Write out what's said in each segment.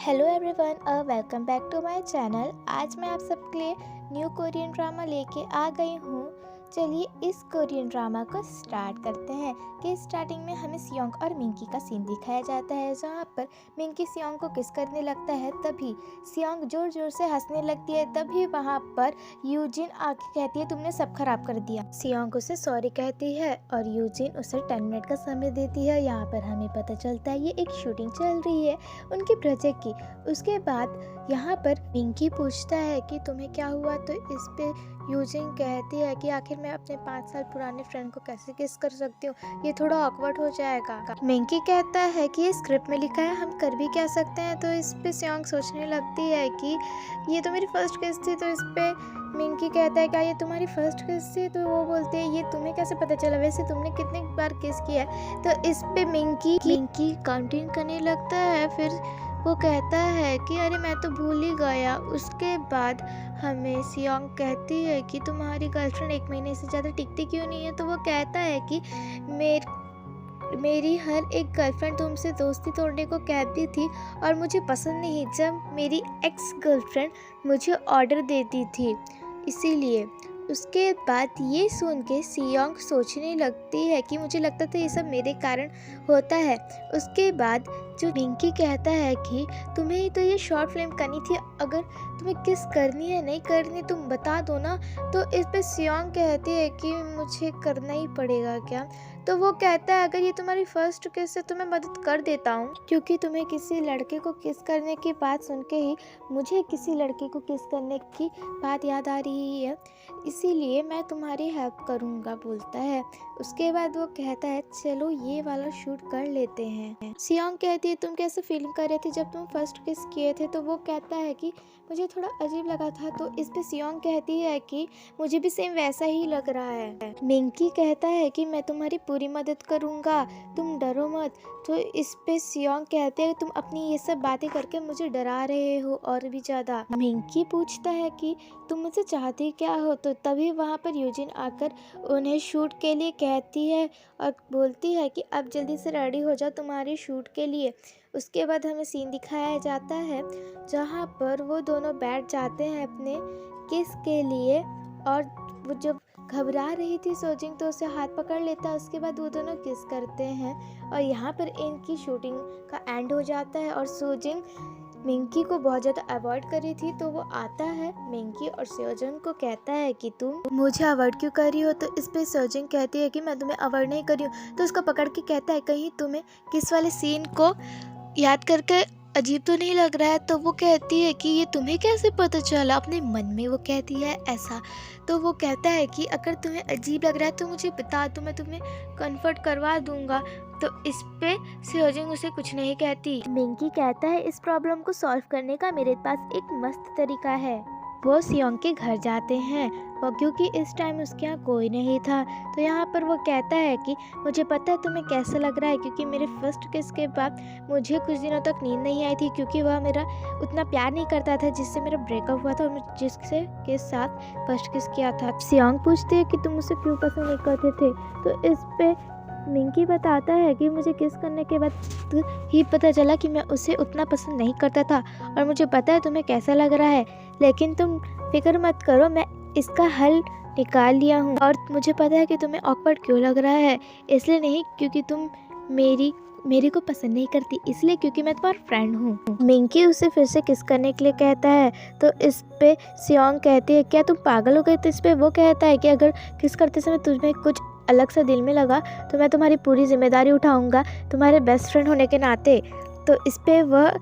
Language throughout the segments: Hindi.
Hello everyone, welcome back to my channel. आज मैं आप सबके लिए न्यू कोरियन ड्रामा लेके आ गई हूँ। चलिए इस कोरियन ड्रामा को स्टार्ट करते हैं कि स्टार्टिंग में हमें सियोंग और मिंकी का सीन दिखाया जाता है, जहाँ पर मिंकी सियोंग को किस करने लगता है। तभी सियोंग जोर जोर से हंसने लगती है। तभी वहाँ पर यूजिन आके कहती है तुमने सब खराब कर दिया। सियोंग उसे सॉरी कहती है और यूजिन उसे 10 मिनट का समय देती है। यहाँ पर हमें पता चलता है ये एक शूटिंग चल रही है उनके प्रोजेक्ट की। उसके बाद यहाँ पर मिंकी पूछता है कि तुम्हें क्या हुआ, तो इस पे यूजिन कहती है कि आखिर मैं अपने 5 साल पुराने फ्रेंड को कैसे किस कर सकती हूँ, ये थोड़ा ऑकवर्ड हो जाएगा। मिंकी कहता है कि ये स्क्रिप्ट में लिखा है, हम कर भी क्या सकते हैं। तो इस पे सियोंग सोचने लगती है कि ये तो मेरी फर्स्ट किस थी। तो इस पे मिंकी कहता है क्या ये तुम्हारी फर्स्ट किस थी। तो वो बोलते हैं ये तुम्हें कैसे पता चला, वैसे तुमने कितने बार किस किया है। तो इस पे मिंकी काउंटिंग करने लगता है। फिर वो कहता है कि अरे मैं तो भूल ही गया। उसके बाद हमें सियोंग कहती है कि तुम्हारी गर्लफ्रेंड 1 महीने से ज़्यादा टिकती क्यों नहीं है। तो वो कहता है कि मेरी हर एक गर्लफ्रेंड तुमसे दोस्ती तोड़ने को कहती थी और मुझे पसंद नहीं जब मेरी एक्स गर्लफ्रेंड मुझे ऑर्डर देती थी, इसीलिए। उसके बाद ये सुन के सियोंग सोचने लगती है कि मुझे लगता था ये सब मेरे कारण होता है। उसके बाद जो मिंकी कहता है कि तुम्हें तो ये शॉर्ट फिल्म करनी थी, अगर तुम्हें किस करनी है नहीं करनी तुम बता दो ना। तो इस पे सियोंग कहती है कि मुझे करना ही पड़ेगा क्या। तो वो कहता है अगर ये तुम्हारी फर्स्ट किस है तो मैं मदद कर देता हूँ, क्योंकि तुम्हें किसी लड़के को किस करने की बात सुन के ही मुझे किसी लड़के को किस करने की बात याद आ रही है, इसीलिए मैं तुम्हारी हेल्प करूँगा, बोलता है। उसके बाद वो कहता है चलो ये वाला शूट कर लेते हैं। सियोंग कहती है तुम कैसे फीलिंग कर रहे थे जब तुम फर्स्ट किस किए थे। तो वो कहता है कि मुझे थोड़ा अजीब लगा था। तो इस पे सियोंग कहती है कि मुझे भी सेम वैसा ही लग रहा है। मिंकी कहता है कि मैं तुम्हारी पूरी मदद करूँगा, तुम डरो मत। तो इस पे सियोंग कहते हैं तुम अपनी ये सब बातें करके मुझे डरा रहे हो और भी ज़्यादा। मिंकी पूछता है कि तुम मुझसे चाहती क्या हो। तो तभी वहाँ पर यूजिन आकर उन्हें शूट के लिए कहती है और बोलती है कि अब जल्दी से रेडी हो जाओ तुम्हारी शूट के लिए। उसके बाद हमें सीन दिखाया जाता है जहाँ पर वो दोनों बैठ जाते हैं अपने किस के लिए, और वो जब घबरा रही थी सोजिंग तो उसे हाथ पकड़ लेता है। उसके बाद वो दोनों किस करते हैं और यहाँ पर इनकी शूटिंग का एंड हो जाता है। और सोजिंग मिंकी को बहुत ज़्यादा अवॉइड कर रही थी, तो वो आता है मिंकी और सोजिंग को कहता है कि तुम मुझे अवॉइड क्यों कर रही हो। तो इस पे सोजिंग कहती है कि मैं तुम्हें अवॉइड नहीं कर रही हूँ। तो उसको पकड़ के कहता है कहीं तुम्हें किस वाले सीन को याद करके अजीब तो नहीं लग रहा है। तो वो कहती है कि ये तुम्हें कैसे पता चला, अपने मन में वो कहती है ऐसा। तो वो कहता है कि अगर तुम्हें अजीब लग रहा है तो मुझे बता दो, मैं तुम्हें कंफर्ट करवा दूंगा। तो इस पे सोजिंग उसे कुछ नहीं कहती। मिंकी कहता है इस प्रॉब्लम को सॉल्व करने का मेरे पास एक मस्त तरीका है। वो सियोंग के घर जाते हैं और क्योंकि इस टाइम उसके यहाँ कोई नहीं था। तो यहाँ पर वो कहता है कि मुझे पता है तुम्हें कैसा लग रहा है, क्योंकि मेरे फर्स्ट किस के बाद मुझे कुछ दिनों तक नींद नहीं आई थी, क्योंकि वह मेरा उतना प्यार नहीं करता था जिससे मेरा ब्रेकअप हुआ था और जिससे के साथ फर्स्ट किस किया था। सियोंग पूछते हैं कि तुम उसे क्यों पसंद नहीं करते थे। तो इस पे मिंकी बताता है कि मुझे किस करने के बाद ही पता चला कि मैं उसे उतना पसंद नहीं करता था, और मुझे पता है तुम्हें कैसा लग रहा है, लेकिन तुम फिक्र मत करो, मैं इसका हल निकाल लिया हूँ। और मुझे पता है कि तुम्हें ऑकवर्ड क्यों लग रहा है, इसलिए नहीं क्योंकि तुम मेरी को पसंद नहीं करती, इसलिए क्योंकि मैं तुम्हारा फ्रेंड हूँ। मिंकी उसे फिर से किस करने के लिए कहता है। तो इस पे सियोंग कहती है क्या तुम पागल हो गए। तो इस पे वो कहता है कि अगर किस करते समय तुम्हें कुछ अलग सा दिल में लगा तो मैं तुम्हारी पूरी जिम्मेदारी उठाऊंगा तुम्हारे बेस्ट फ्रेंड होने के नाते। तो इस पे वह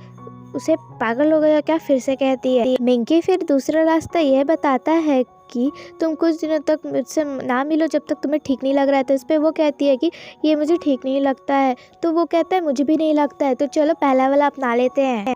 उसे पागल हो गया क्या फिर से कहती है। मिंकी फिर दूसरा रास्ता यह बताता है कि तुम कुछ दिनों तक मुझसे ना मिलो जब तक तुम्हें ठीक नहीं लग रहा है। तो इस पे वो कहती है कि ये मुझे ठीक नहीं लगता है। तो वो कहता है मुझे भी नहीं लगता है, तो चलो पहला वाला अपना लेते हैं।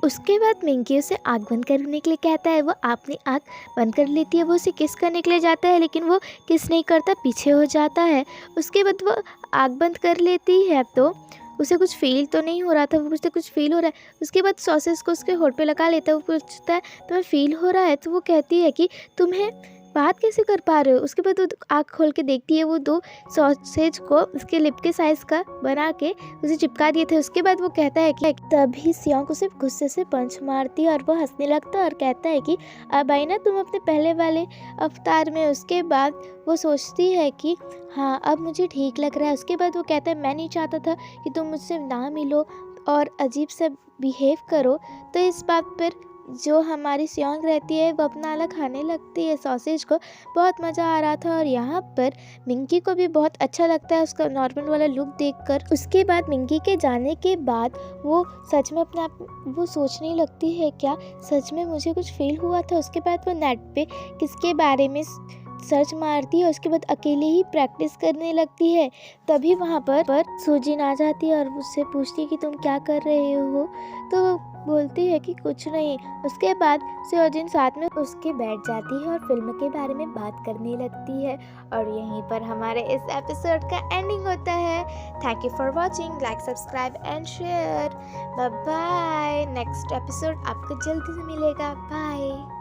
उसके बाद मिंकी उसे आँख बंद करने के लिए कहता है। वो अपनी आँख बंद कर लेती है। वो उसे किस करने के लिए जाता है, लेकिन वो किस नहीं करता, पीछे हो जाता है। उसके बाद वो आँख बंद कर लेती है। तो उसे कुछ फ़ील तो नहीं हो रहा था, वो पूछता है कुछ फ़ील हो रहा है। उसके बाद सॉसेज को उसके होंठ पे लगा लेता है, वो पूछता है तुम्हें फ़ील हो रहा है? तो वो कहती है कि तुम्हें बात कैसे कर पा रहे हो? उसके बाद वो आँख खोल के देखती है, वो 2 सॉसेज को उसके लिप के साइज़ का बना के उसे चिपका दिए थे। उसके बाद वो कहता है कि तभी सियोंग उसे गुस्से से पंच मारती है और वो हँसने लगता है और कहता है कि अब आई ना तुम अपने पहले वाले अवतार में। उसके बाद वो सोचती है कि हाँ, अब मुझे ठीक लग रहा है। उसके बाद वो कहता है मैं नहीं चाहता था कि तुम मुझसे ना मिलो और अजीब सा बिहेव करो। तो इस बात पर जो हमारी सियोंग रहती है वो अपना अलग खाने लगती है सॉसेज को। बहुत मज़ा आ रहा था और यहाँ पर मिंकी को भी बहुत अच्छा लगता है उसका नॉर्मल वाला लुक देखकर। उसके बाद मिंकी के जाने के बाद वो सच में अपने आप वो सोचने लगती है क्या सच में मुझे कुछ फील हुआ था। उसके बाद वो नेट पे किसके बारे में सर्च मारती है, उसके बाद अकेले ही प्रैक्टिस करने लगती है। तभी वहाँ पर सुजिन आ जाती है और उससे पूछती है कि तुम क्या कर रहे हो? तो वो बोलती है कि कुछ नहीं। उसके बाद सुजिन साथ में उसके बैठ जाती है और फिल्म के बारे में बात करने लगती है। और यहीं पर हमारे इस एपिसोड का एंडिंग होता है। Thank you for watching, like, subscribe and share. Bye bye. Next episode आपको जल्दी से मिलेगा। बाय।